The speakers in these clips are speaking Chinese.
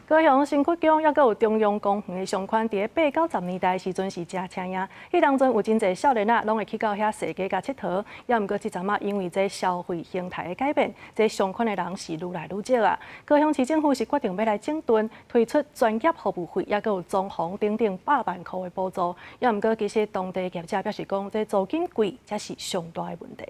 高雄新堀江也有中央公园的上款，伫8、9、10年代时阵是真抢眼。迄当阵有真侪少年仔拢会去到遐踅街甲佚佗，也毋过即阵仔因为这消费形态的改变，这上款的人是愈来愈少啊。高雄市政府是决定要来整顿，推出专业服务费，也有装潢等等100万块的补助。也毋过其实当地业者表示讲，这租金贵才是上大的问题。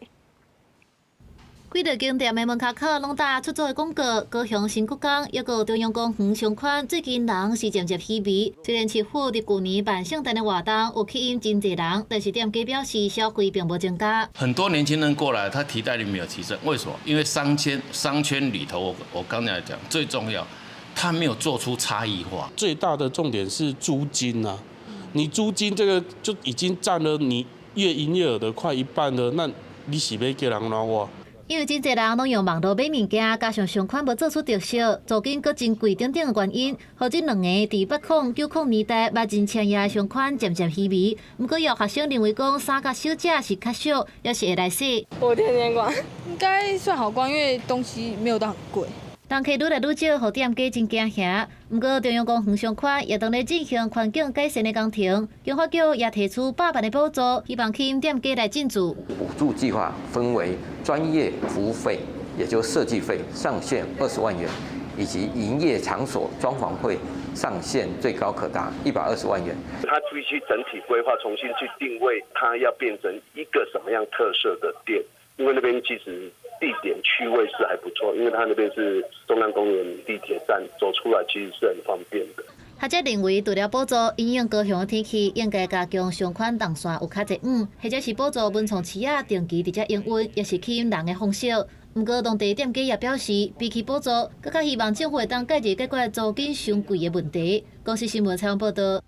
几个景点的门口口拢打出租的广告，高雄新堀江也有中央公园相款，最近人是渐渐稀微。虽然市府伫去年办圣诞的活动有吸引真侪人，但是店家表示消费并无增加。很多年轻人过来，他提袋率没有提升，为什么？因为商圈里头，我刚才讲最重要，他没有做出差异化。最大的重点是租金啊，你租金这个就已经占了你月营业额的快一半了，那你是要叫人哪哇？ 因为真侪人拢用网络买物件，加上上款无做出特色，租金阁真贵等等的原因，互即两个伫8、9年代捌真抢眼的上款渐渐稀微。不过有学生认为讲衫甲小只是较俗，也是会来洗。我天天逛，应该算好逛，因为东西没有到很贵。 人客愈来愈少，互店家真惊吓。不过中央公园上款也当咧进行环境改善的工程，经发局也提出100万的补助，希望吸引店家来进驻。补助计划分为专业服务费，也就是设计费上限20万元，以及营业场所装潢费上限最高可达120万元。它必须整体规划，重新去定位，它要变成一个什么样特色的店，因为那边其实。 地点区位是还不错，因为它那边是中央公园地铁站，走出来其实是很方便的。学者认为，除了补助因应高雄的天气，应该加强上款动线有较侪或者是补助文创市仔定期直接营运，也是吸引人的方式。不过，当地店家也表示，比起补助，更加希望政府会当介入解决租金上贵的问题。公司新闻采访报道。